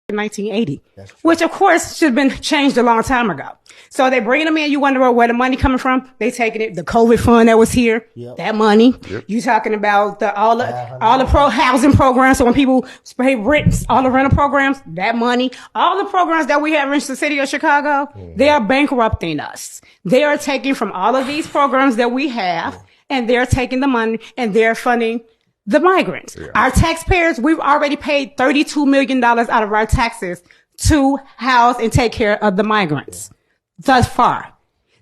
in 1980, which of course should have been changed a long time ago. So they bringing them in. You wonder where the money coming from? They taking it, the COVID fund that was here, that money. You talking about all the pro housing programs. So when people pay rent, all the rental programs, that money, all the programs that we have in the city of Chicago, they are bankrupting us. They are taking from all of these programs that we have, and they're taking the money and they're funding the migrants. Our taxpayers, we've already paid $32 million out of our taxes to house and take care of the migrants thus far.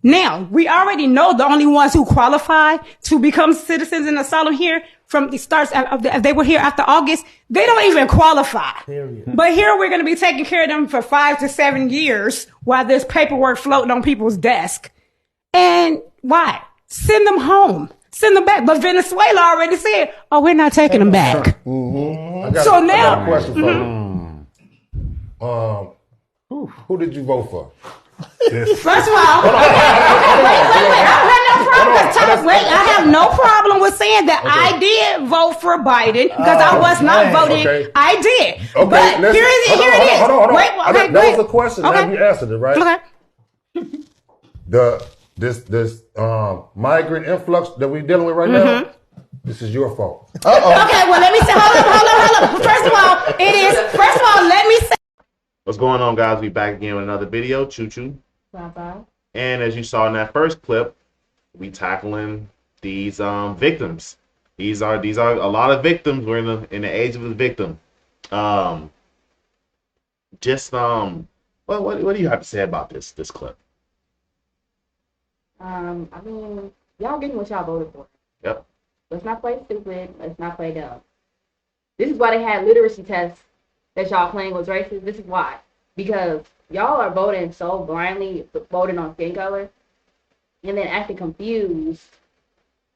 Now, we already know the only ones who qualify to become citizens in asylum here from the starts if they were here after August, they don't even qualify. But here we're going to be taking care of them for 5 to 7 years while there's paperwork floating on people's desk. And why? Send them home. Send them back. But Venezuela already said, oh, we're not taking them back. I So now, got a question for you. Who did you vote for? First of all, wait, I have no problem with saying that I did vote for Biden because I was not voting. Okay. I did. Okay, But listen. here it is. Hold on. Wait, okay, that was a question. Okay. Now you answered it, right? Okay. This migrant influx that we're dealing with right now, this is your fault. Okay, well, let me say, hold on. First of all, let me say. What's going on, guys? We back again with another video. Choo choo. Bye-bye. And as you saw in that first clip, we tackling these victims. These are a lot of victims. We're in the age of the victim. What do you have to say about this clip? I mean, y'all getting what y'all voted for. Yep. Let's not play stupid. Let's not play dumb. This is why they had literacy tests that y'all claim was racist. This is why. Because y'all are voting so blindly, voting on skin color, and then acting confused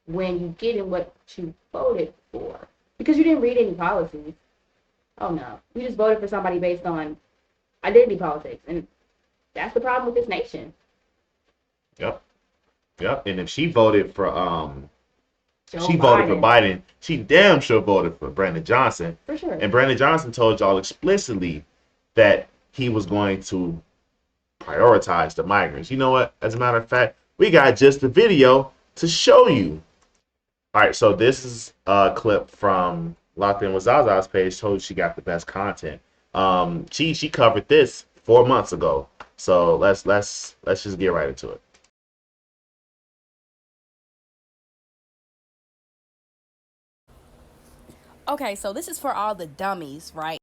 when you get in what you voted for. Because you didn't read any policies. Oh no. You just voted for somebody based on identity politics. And that's the problem with this nation. Yep. And if she voted for voted for Biden, she damn sure voted for Brandon Johnson. For sure. And Brandon Johnson told y'all explicitly that he was going to prioritize the migrants. You know what? As a matter of fact, we got just the video to show you. All right, so this is a clip from Locked In with Zaza's page. Told she got the best content. She covered this 4 months ago. So let's just get right into it. Okay, so this is for all the dummies, right,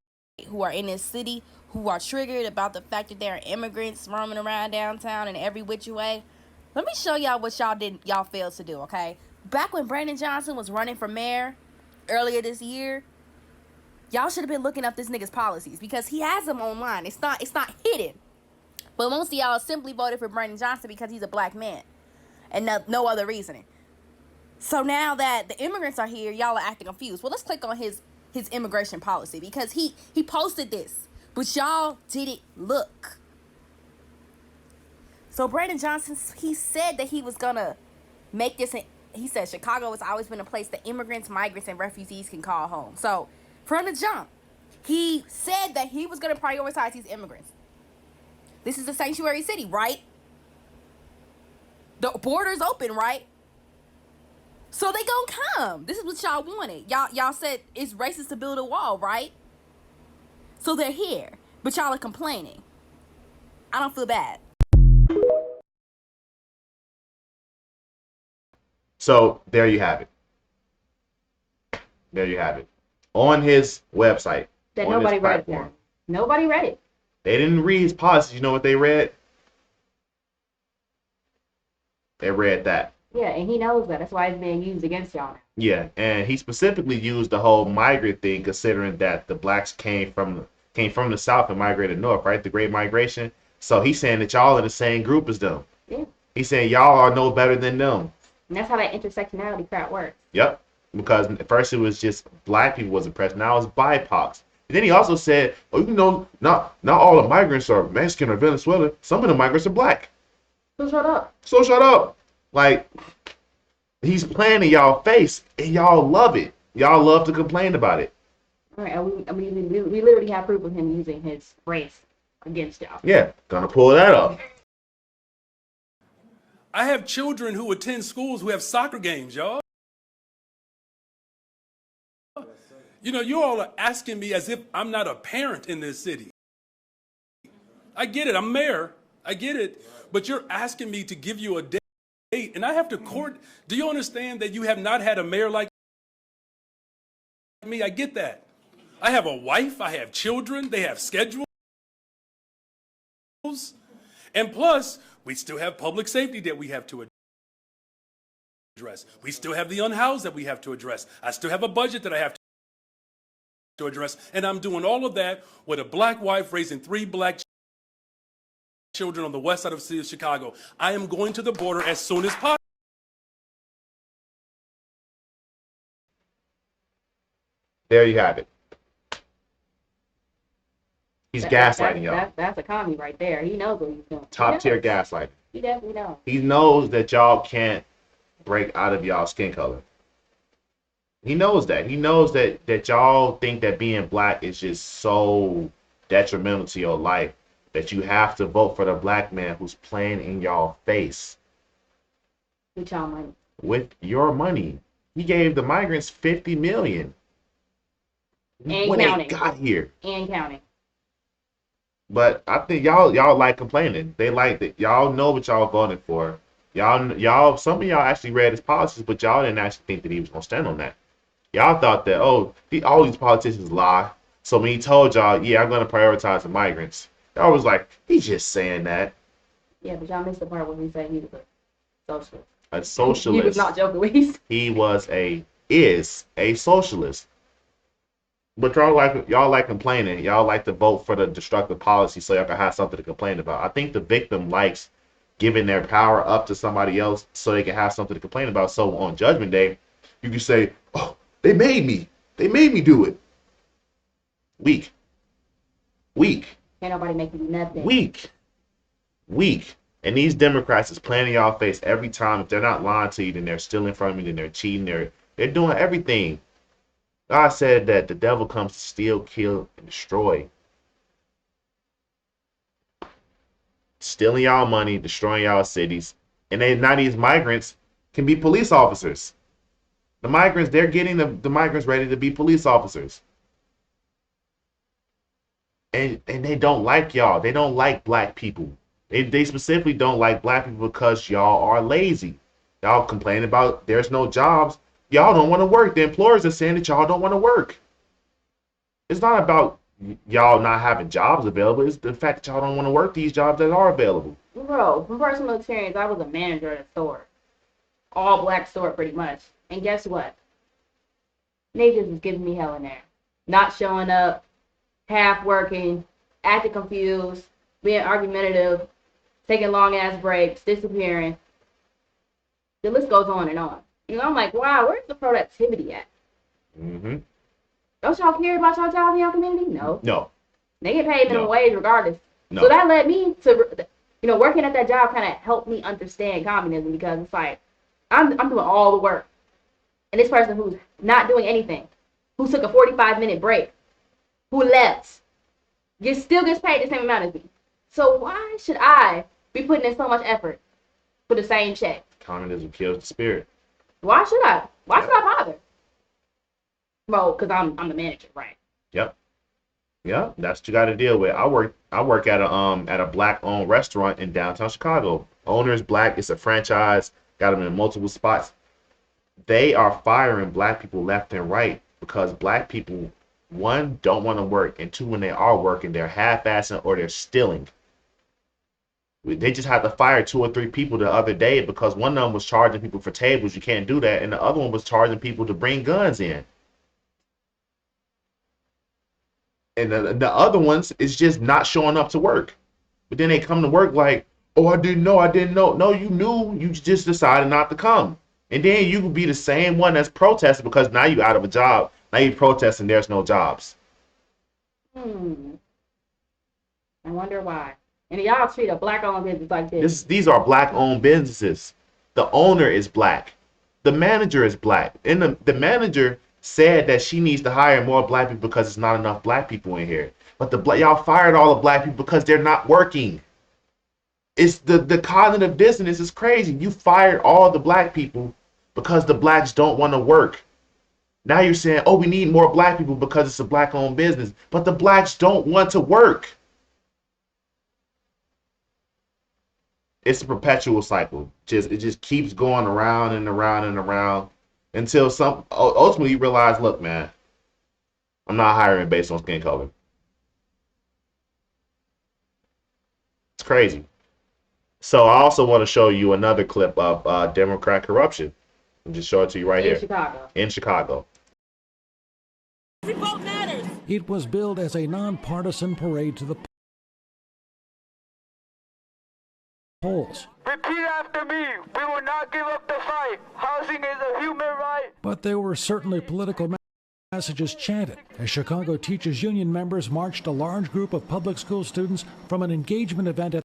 who are in this city, who are triggered about the fact that there are immigrants roaming around downtown in every which way. Let me show y'all what y'all failed to do, okay? Back when Brandon Johnson was running for mayor earlier this year, y'all should have been looking up this nigga's policies because he has them online. It's not hidden. But most of y'all simply voted for Brandon Johnson because he's a black man and no other reasoning. So now that the immigrants are here, y'all are acting confused. Well, let's click on his immigration policy because he posted this, but y'all didn't look. So Brandon Johnson, he said that he was gonna make this. He said Chicago has always been a place that immigrants, migrants, and refugees can call home. So from the jump, he said that he was gonna prioritize these immigrants. This is a sanctuary city, right? The border's open, right? So they gonna come. This is what y'all wanted. Y'all said it's racist to build a wall, right? So they're here, but y'all are complaining. I don't feel bad. So there you have it. There you have it. On his website. That nobody read it. Nobody read it. They didn't read his policies. You know what they read? They read that. Yeah, and he knows that. That's why it's being used against y'all now. Yeah, and he specifically used the whole migrant thing, considering that the blacks came from the South and migrated north, right? The Great Migration. So he's saying that y'all in the same group as them. Yeah. He's saying y'all are no better than them. And that's how that intersectionality crap works. Yep. Because at first it was just black people was oppressed. Now it's BIPOCs. And then he also said, oh, you know, not all the migrants are Mexican or Venezuelan. Some of the migrants are black. So shut up. So shut up. Like, he's playing in y'all face, and y'all love it. Y'all love to complain about it. All right, we literally have proof of him using his race against y'all. Yeah, gonna pull that up. I have children who attend schools who have soccer games, y'all. You know, you all are asking me as if I'm not a parent in this city. I get it, I'm mayor, I get it, but you're asking me to give you a date, and I have to court. Do you understand that you have not had a mayor like me? I get that. I have a wife, I have children, they have schedules, and plus, we still have public safety that we have to address. We still have the unhoused that we have to address. I still have a budget that I have to address, and I'm doing all of that with a black wife raising 3 black children on the west side of the city of Chicago. I am going to the border as soon as possible. There you have it. He's gaslighting y'all. That's a commie right there. He knows what he's doing. Top tier gaslighting. He definitely knows. He knows that y'all can't break out of y'all skin color. He knows that. He knows that y'all think that being black is just so detrimental to your life that you have to vote for the black man who's playing in y'all face. With y'all money. With your money. He gave the migrants $50 million. And when counting. they got here. And counting. But I think y'all like complaining. They like that. Y'all know what y'all voting for. Y'all, some of y'all actually read his policies, but y'all didn't actually think that he was gonna stand on that. Y'all thought that, all these politicians lie. So when he told y'all, yeah, I'm gonna prioritize the migrants, y'all was like, he's just saying that. Yeah, but y'all missed the part where he said he was a socialist. A socialist. He was not joking with you. He is a socialist. But y'all like complaining. Y'all like to vote for the destructive policy so y'all can have something to complain about. I think the victim likes giving their power up to somebody else so they can have something to complain about. So on Judgment Day, you can say, oh, they made me do it. Weak. Can't nobody make you do nothing. Weak. And these Democrats is playing in y'all face every time. If they're not lying to you, then they're stealing from you, then they're cheating, they're doing everything. God said that the devil comes to steal, kill, and destroy. Stealing y'all money, destroying y'all cities. And now these migrants can be police officers. The migrants, they're getting the migrants ready to be police officers. And they don't like y'all. They don't like black people. They specifically don't like black people because y'all are lazy. Y'all complain about there's no jobs. Y'all don't want to work. The employers are saying that y'all don't want to work. It's not about y'all not having jobs available. It's the fact that y'all don't want to work these jobs that are available. Bro, from personal experience, I was a manager at a store. All black store, pretty much. And guess what? Niggas was giving me hell in there. Not showing up, half working, acting confused, being argumentative, taking long ass breaks, disappearing. The list goes on and on. You know, I'm like, wow, where's the productivity at? Mm-hmm. Don't y'all care about y'all jobs in your community? No. They get paid minimum wage regardless. No. So that led me to, working at that job kind of helped me understand communism because it's like, I'm doing all the work. And this person who's not doing anything, who took a 45-minute break, who left, still gets paid the same amount as me. So why should I be putting in so much effort for the same check? Communism kills the spirit. Why should I? Why should I bother? Well, because I'm the manager, right? Yep. That's what you got to deal with. I work at a black-owned restaurant in downtown Chicago. Owner is black. It's a franchise. Got them in multiple spots. They are firing black people left and right because black people, one, don't want to work, and two, when they are working, they're half-assing or they're stealing. They just had to fire 2 or 3 people the other day because one of them was charging people for tables. You can't do that. And the other one was charging people to bring guns in. And the other ones is just not showing up to work. But then they come to work like, oh, I didn't know. No, you knew. You just decided not to come. And then you could be the same one that's protesting because now you're out of a job. Now you're protesting there's no jobs. I wonder why. And y'all treat a black-owned business like this. These are black-owned businesses. The owner is black. The manager is black. And the manager said that she needs to hire more black people because there's not enough black people in here. But y'all fired all the black people because they're not working. It's the cognitive dissonance is crazy. You fired all the black people because the blacks don't want to work. Now you're saying, oh, we need more black people because it's a black-owned business. But the blacks don't want to work. It's a perpetual cycle. It just keeps going around and around and around until ultimately you realize, look, man, I'm not hiring based on skin color. It's crazy. So I also want to show you another clip of Democrat corruption. I'll just show it to you right here. In Chicago. Every vote matters. It was billed as a nonpartisan parade to the polls. Repeat after me. We will not give up the fight. Housing is a human right. But there were certainly political messages chanted as Chicago Teachers Union members marched a large group of public school students from an engagement event at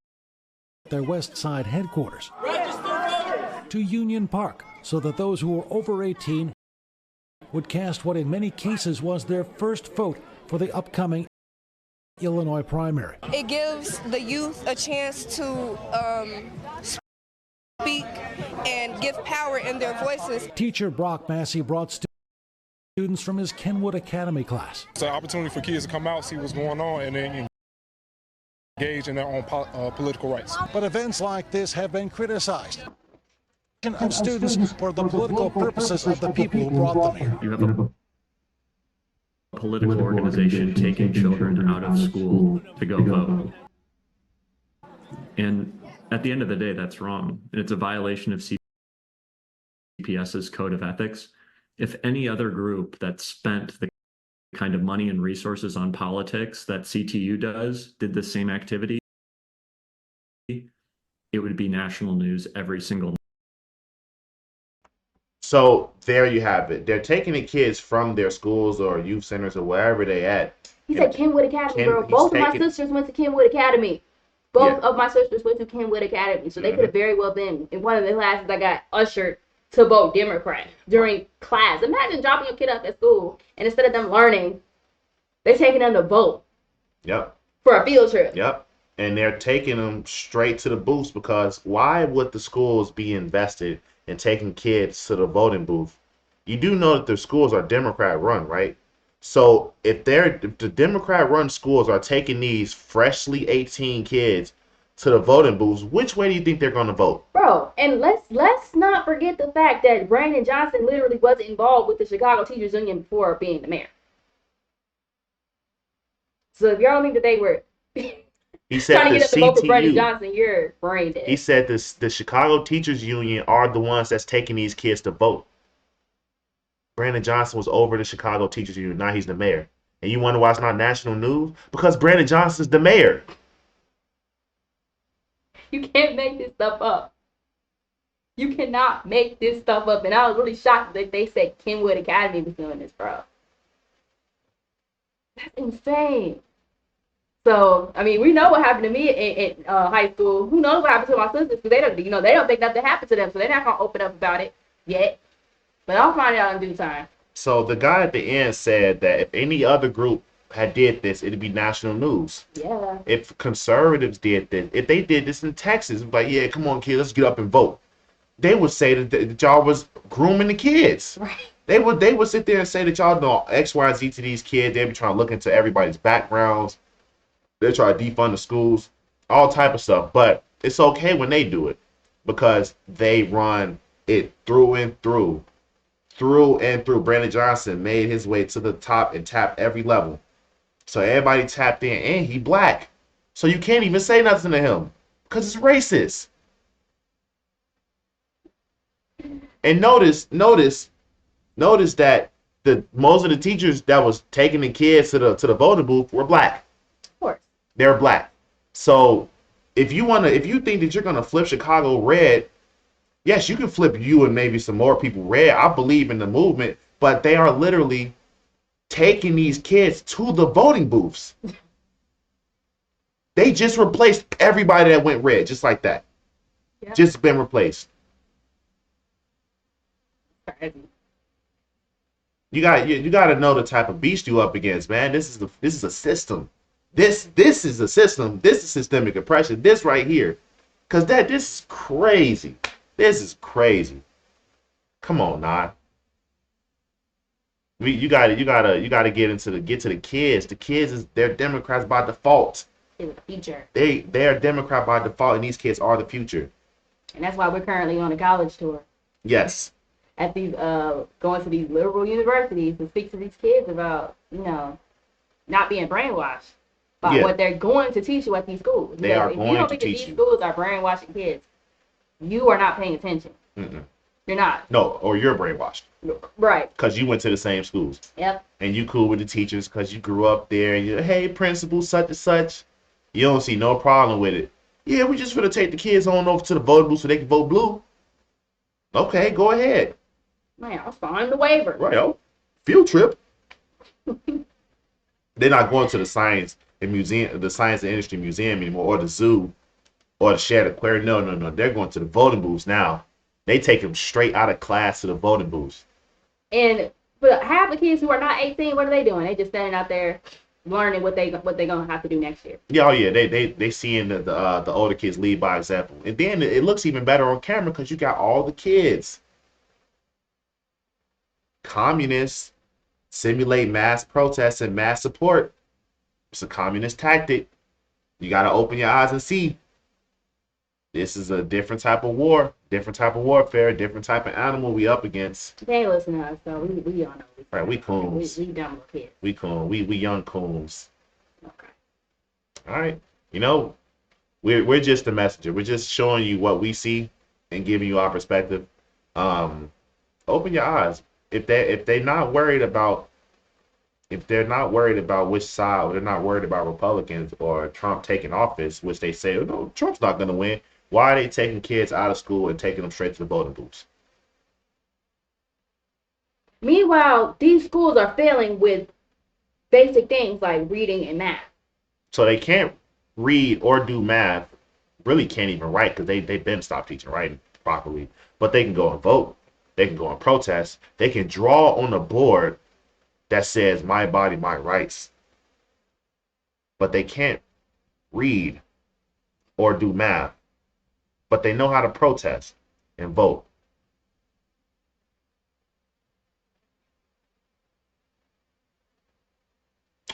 their West Side headquarters to Union Park so that those who were over 18 would cast what in many cases was their first vote for the upcoming Illinois primary. It gives the youth a chance to speak and give power in their voices. Teacher Brock Massey brought students from his Kenwood Academy class. It's an opportunity for kids to come out, see what's going on, and then engage in their own political rights. But events like this have been criticized of students for the political purposes of the people who brought them here. You have a political organization taking children out of school to go vote. And at the end of the day, that's wrong. And it's a violation of CPS's code of ethics. If any other group that spent the kind of money and resources on politics that CTU does did the same activity, it would be national news every single night. So there you have it. They're taking the kids from their schools or youth centers or wherever they at. He said Kenwood Academy, bro. Both of my sisters went to Kenwood Academy. Both of my sisters went to Kenwood Academy. So they could have very well been in one of the classes that got ushered to vote Democrat during class. Imagine dropping your kid off at school and instead of them learning, they're taking them to vote. Yep. For a field trip. Yep. And they're taking them straight to the booths because why would the schools be invested in taking kids to the voting booth? You do know that the schools are Democrat run, right? So if the Democrat run schools are taking these freshly 18 kids to the voting booths, which way do you think they're going to vote? Bro, and let's not forget the fact that Brandon Johnson literally wasn't involved with the Chicago Teachers Union before being the mayor. So if y'all don't think that they were he said trying to get up the vote for Brandon CTU, Johnson, you're brain dead. he said the Chicago Teachers Union are the ones that's taking these kids to vote. Brandon Johnson was over the Chicago Teachers Union. Now he's the mayor. And you wonder why it's not national news? Because Brandon Johnson's the mayor. You can't make this stuff up. You cannot make this stuff up. And I was really shocked that they said Kenwood Academy was doing this, bro. That's insane. So, I mean, we know what happened to me in high school. Who knows what happened to my sisters? Because they don't think nothing happened to them. So they're not going to open up about it yet. But I'll find out in due time. So the guy at the end said that if any other group had did this, it'd be national news. Yeah. If conservatives did this, if they did this in Texas, like, yeah, come on, kids, let's get up and vote. They would say that y'all was grooming the kids. Right. They would sit there and say that y'all know X, Y, Z to these kids. They'd be trying to look into everybody's backgrounds. They try to defund the schools, all type of stuff. But it's okay when they do it because they run it through and through. Through and through. Brandon Johnson made his way to the top and tapped every level. So everybody tapped in, and he black. So you can't even say nothing to him because it's racist. And notice that most of the teachers that was taking the kids to the voting booth were black. Of course. They're black. So if you think that you're gonna flip Chicago red, yes, you can flip you and maybe some more people red. I believe in the movement, but they are literally taking these kids to the voting booths. They just replaced everybody that went red, just like that. Yep. Just been replaced. You got to know the type of beast you up against, man. This is a system. This is a system. This is systemic oppression. This right here, cause this is crazy. This is crazy. Come on, nah. You gotta get to the kids. The kids they're Democrats by default. They're the future. They are Democrat by default, and these kids are the future. And that's why we're currently on a college tour. Yes. At these going to these liberal universities to speak to these kids about, not being brainwashed by what they're going to teach you at these schools. They are if going you don't to think teach that these you. schools are brainwashing kids, you are not paying attention. Mm-mm. You're not. No, or you're brainwashed. Right. Because you went to the same schools. Yep. And you cool with the teachers because you grew up there. And you're, hey, principal, such and such. You don't see no problem with it. Yeah, we just gonna take the kids on over to the voting booth so they can vote blue. Okay, go ahead. Man, I'll sign the waiver. Right, oh, field trip. They're not going to the science and industry museum anymore, or the zoo, or the shared aquarium. No. They're going to the voting booths now. They take them straight out of class to the voting booths. And but half the kids who are not 18, what are they doing? They just standing out there learning what they're gonna have to do next year. Yeah, oh yeah, they seeing the older kids lead by example, and then it looks even better on camera because you got all the kids. Communists simulate mass protests and mass support. It's a communist tactic. You got to open your eyes and see. This is a different type of war, different type of warfare, different type of animal we up against. They ain't listen to us, so we all know. Right, we coons. We dumb little kids. We coon. We young coons. Okay. All right. We're just the messenger. We're just showing you what we see and giving you our perspective. Open your eyes. If they're not worried about which side, or they're not worried about Republicans or Trump taking office, which they say, no, Trump's not going to win. Why are they taking kids out of school and taking them straight to the voting booths? Meanwhile, these schools are failing with basic things like reading and math. So they can't read or do math, really can't even write because they've been stopped teaching writing properly. But they can go and vote. They can go and protest. They can draw on a board that says my body, my rights. But they can't read or do math. But they know how to protest and vote.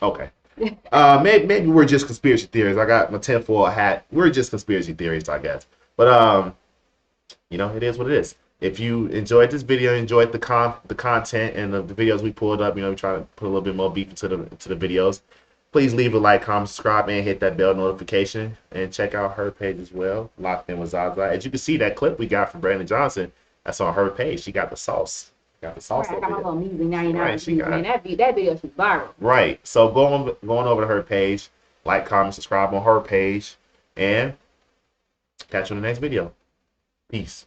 Okay. Maybe we're just conspiracy theories. I got my tinfoil hat. We're just conspiracy theories, I guess. But it is what it is. If you enjoyed this video, enjoyed the content and the videos we pulled up, we try to put a little bit more beef into the videos. Please leave a like, comment, subscribe, and hit that bell notification. And check out her page as well, Locked In with Zaza. As you can see, that clip we got from Brandon Johnson, that's on her page. She got the sauce. Right, I got my little measly 99 man. That video is viral. Right. So going over to her page, like, comment, subscribe on her page, and catch you in the next video. Peace.